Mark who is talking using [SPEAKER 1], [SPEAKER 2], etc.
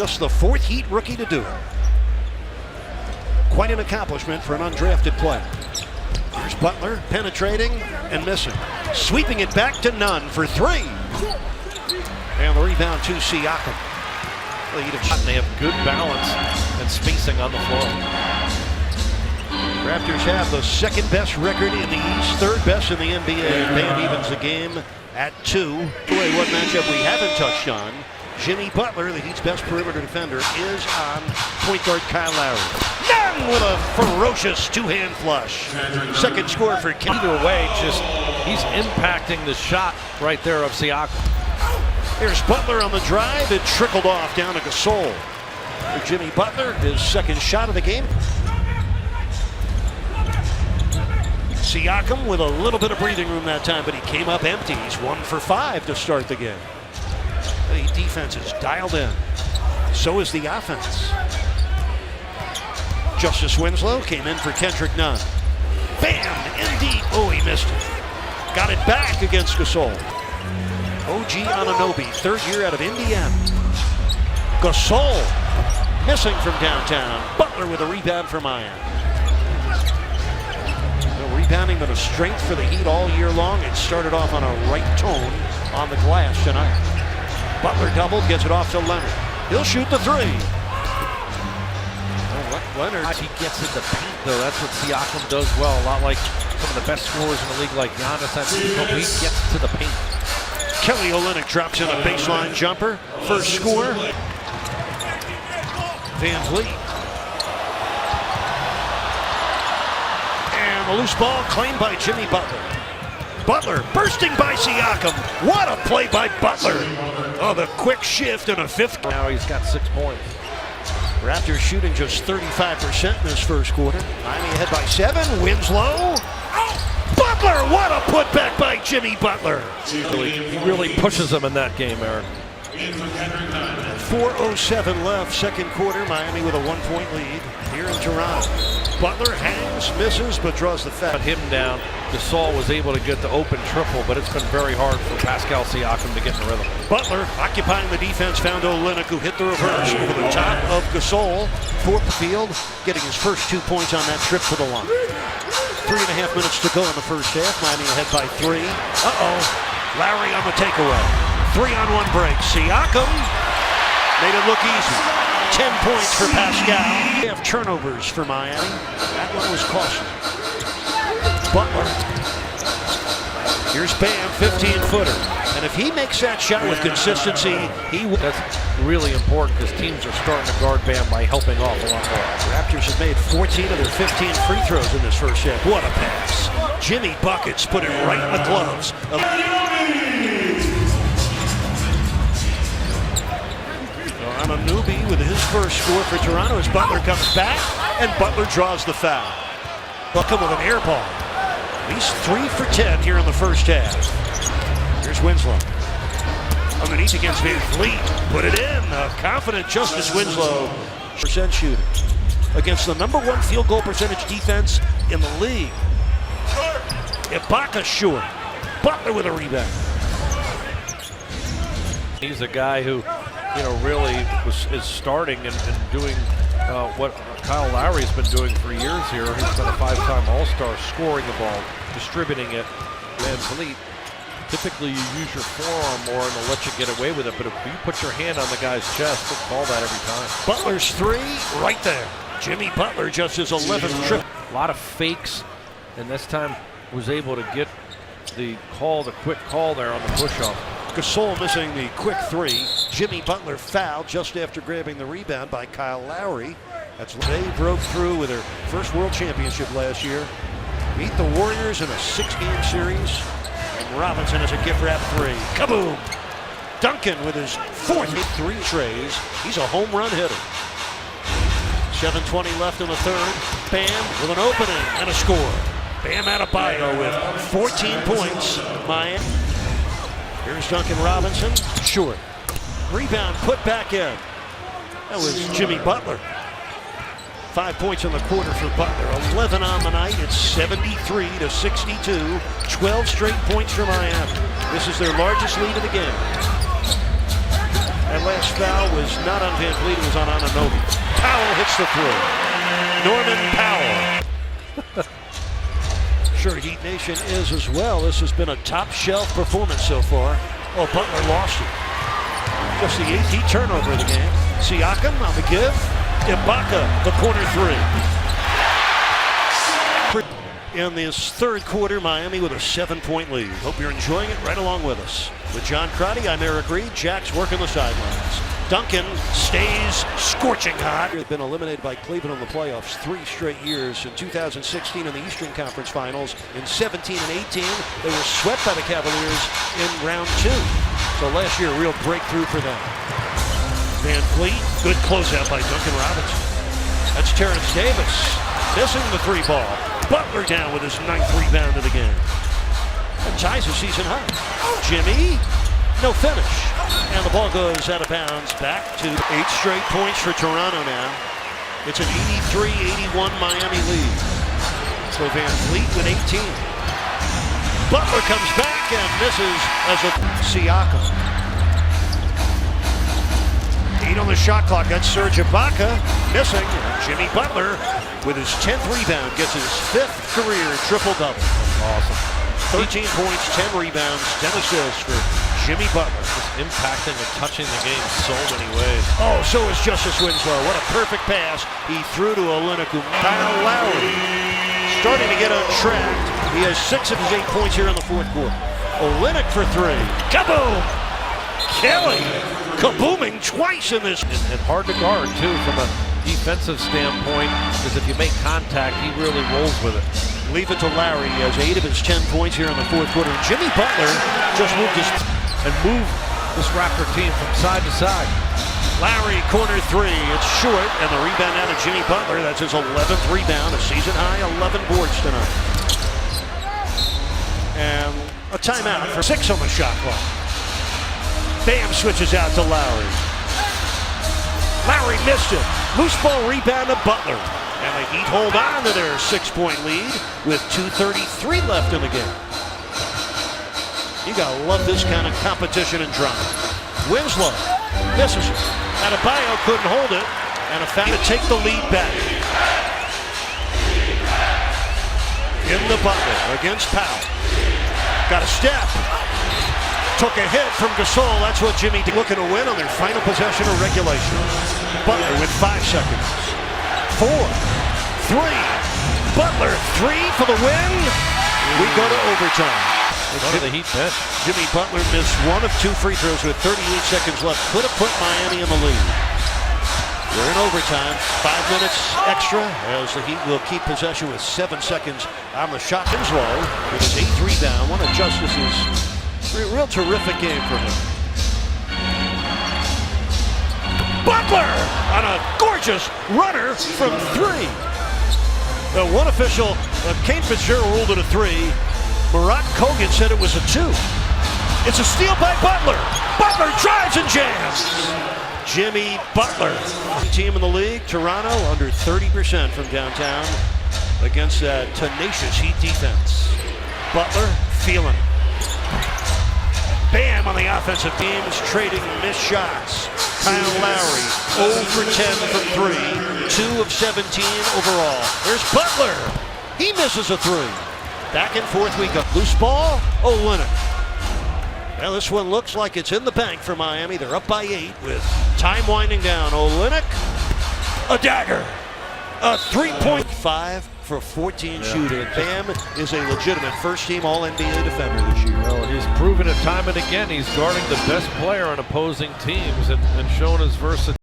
[SPEAKER 1] Just the fourth Heat rookie to do it. Quite an accomplishment for an undrafted player. Here's Butler penetrating and missing. Sweeping it back to Nunn for three. And the rebound to Siakam.
[SPEAKER 2] They have good balance and spacing on the floor.
[SPEAKER 1] Raptors have the second best record in the East, third best in the NBA. Band evens the game at 2. What matchup we haven't touched on. Jimmy Butler, the Heat's best perimeter defender, is on point guard Kyle Lowry. Nunn with a ferocious two-hand flush. Second score for Ken.
[SPEAKER 2] Either way, just he's impacting the shot right there of Siakam.
[SPEAKER 1] There's Butler on the drive. It trickled off down to Gasol. For Jimmy Butler, his second shot of the game. Siakam with a little bit of breathing room that time, but he came up empty. He's 1 for 5 to start the game. The defense is dialed in. So is the offense. Justice Winslow came in for Kendrick Nunn. Bam! Indeed. Oh, he missed it. Got it back against Gasol. OG Anunoby, third year out of Indiana. Gasol missing from downtown. Butler with a rebound for Miami. The rebounding been a strength for the Heat all year long. It started off on a right tone on the glass tonight. Butler doubled, gets it off to Leonard. He'll shoot the three. Leonard.
[SPEAKER 2] He gets in the paint, though. That's what Siakam does well. A lot like some of the best scorers in the league, like Giannis. He gets to the paint.
[SPEAKER 1] Kelly Olynyk drops in a baseline jumper. First score. Van Vliet. And the loose ball claimed by Jimmy Butler. Butler bursting by Siakam. What a play by Butler. Oh, the quick shift and a fifth.
[SPEAKER 2] Now he's got 6 points.
[SPEAKER 1] Raptors shooting just 35% in this first quarter. Miami ahead by 7. Winslow. Butler, what a putback by Jimmy Butler.
[SPEAKER 2] He really pushes them in that game, Eric.
[SPEAKER 1] 4:07 left, second quarter. Miami with a 1-point lead here in Toronto. Butler hangs, misses, but draws the foul.
[SPEAKER 2] Got him down. Gasol was able to get the open triple, but it's been very hard for Pascal Siakam to get in the rhythm.
[SPEAKER 1] Butler occupying the defense, found Olynyk, who hit the reverse over the top of Gasol. Fourth field, getting his first 2 points on that trip to the line. 3.5 minutes to go in the first half. Miami ahead by 3. Lowry on the takeaway. 3-on-1 break. Siakam made it look easy. 10 points for Pascal. They have turnovers for Miami. That one was costly. Butler. Here's Bam, 15-footer. And if he makes that shot with consistency, he will.
[SPEAKER 2] That's really important because teams are starting to guard Bam by helping off a lot more.
[SPEAKER 1] Raptors have made 14 of their 15 free throws in this first half. What a pass. Jimmy Buckets put it right in the gloves. Anunoby with his first score for Toronto as Butler comes back, and Butler draws the foul. Buckham with an air ball. He's 3 for 10 here in the first half. Here's Winslow. Underneath against Van Vliet. Put it in. A confident Justice Winslow. % shooter against the #1 field goal percentage defense in the league. Ibaka short. Butler with a rebound.
[SPEAKER 2] He's a guy who, really is starting and doing what Kyle Lowry's been doing for years here. He's been a 5-time All-Star, scoring the ball, distributing it. Van Vliet, typically you use your forearm more and they'll let you get away with it, but if you put your hand on the guy's chest, they'll call that every time.
[SPEAKER 1] Butler's 3 right there. Jimmy Butler just his 11th trip.
[SPEAKER 2] A lot of fakes, and this time was able to get the quick call there on the push-off.
[SPEAKER 1] Gasol missing the quick 3. Jimmy Butler fouled just after grabbing the rebound by Kyle Lowry. They broke through with their first world championship last year. Beat the Warriors in a 6-game series. And Robinson has a gift wrap 3. Kaboom! Duncan with his 4th hit, 3 trays. He's a home run hitter. 7:20 left in the third. Bam with an opening and a score. Bam Adebayo with 14 points. Miami. Here's Duncan Robinson, short. Rebound put back in. That was Jimmy Butler. 5 points in the quarter for Butler. 11 on the night. It's 73-62. 12 straight points for Miami. This is their largest lead of the game. That last foul was not on Van Vliet, it was on Anunoby. Powell hits the three. Norman Powell. Sure, Heat Nation is as well. This has been a top shelf performance so far. Oh, Butler lost it. Just the 8th Heat turnover of the game. Siakam on the give. Ibaka, the corner three. In this third quarter, Miami with a 7-point lead. Hope you're enjoying it right along with us. With John Crotty, I'm Eric Reed. Jack's working the sidelines. Duncan stays scorching hot. They've been eliminated by Cleveland in the playoffs 3 straight years. In 2016 in the Eastern Conference Finals. In 17 and 18, they were swept by the Cavaliers in round 2. So last year, a real breakthrough for them. Van Vliet, good closeout by Duncan Robinson. That's Terrence Davis missing the 3 ball. Butler down with his 9th rebound of the game. And ties a season high. Jimmy, no finish. And the ball goes out of bounds back to 8 straight points for Toronto now. It's an 83-81 Miami lead. So Van Vliet with 18. Butler comes back and misses as a Siakam. 8 on the shot clock. That's Serge Ibaka missing. Jimmy Butler with his 10th rebound gets his 5th career triple-double.
[SPEAKER 2] Awesome.
[SPEAKER 1] 13 points, 10 rebounds, 10 assists for Jimmy Butler.
[SPEAKER 2] Just impacting and touching the game so many ways.
[SPEAKER 1] Oh, so is Justice Winslow. What a perfect pass he threw to Olynyk. Kyle Lowry starting to get on track. He has 6 of his 8 points here in the fourth quarter. Olynyk for 3. Kaboom! Kelly kabooming twice in this.
[SPEAKER 2] And hard to guard, too, from a defensive standpoint, because if you make contact, he really rolls with it.
[SPEAKER 1] Leave it to Lowry. He has 8 of his 10 points here in the fourth quarter. Jimmy Butler just moved his
[SPEAKER 2] and move this Raptor team from side to side.
[SPEAKER 1] Lowry, corner 3. It's short, and the rebound out of Jimmy Butler. That's his 11th rebound, a season high 11 boards tonight. And a timeout for 6 on the shot clock. Bam switches out to Lowry. Lowry missed it. Loose ball rebound to Butler. And the Heat hold on to their 6-point lead with 2:33 left in the game. You gotta love this kind of competition and drama. Winslow misses it. Adebayo couldn't hold it, and a foul to take the lead back. In the Butler against Powell. Got a step. Took a hit from Gasol. That's what Jimmy did. Looking to win on their final possession of regulation. Butler with 5 seconds. 4, 3. Butler 3 for the win. We go to overtime.
[SPEAKER 2] The Heat bench.
[SPEAKER 1] Jimmy Butler missed 1 of 2 free throws with 38 seconds left. Could have put Miami in the lead. We're in overtime. 5 minutes extra as the Heat will keep possession with 7 seconds on the shot. Winslow with his 8th rebound. One of Justice's real terrific game for him. Butler on a gorgeous runner from 3. The one official, Kane Fitzgerald, ruled it a 3. Murat Kogan said it was a 2. It's a steal by Butler. Butler drives and jams. Jimmy Butler. Team in the league, Toronto, under 30% from downtown against that tenacious Heat defense. Butler feeling it. Bam on the offensive team is trading missed shots. Kyle Lowry, 0 for 10 from 3, 2 of 17 overall. There's Butler. He misses a 3. Back and forth we go. Loose ball, Olynyk. Well, this one looks like it's in the bank for Miami. They're up by 8 with time winding down. Olynyk, a dagger. A 3.5 for 14 shooting. Bam is a legitimate first-team All-NBA defender this year.
[SPEAKER 2] Well, he's proven it time and again. He's guarding the best player on opposing teams and showing his versatility.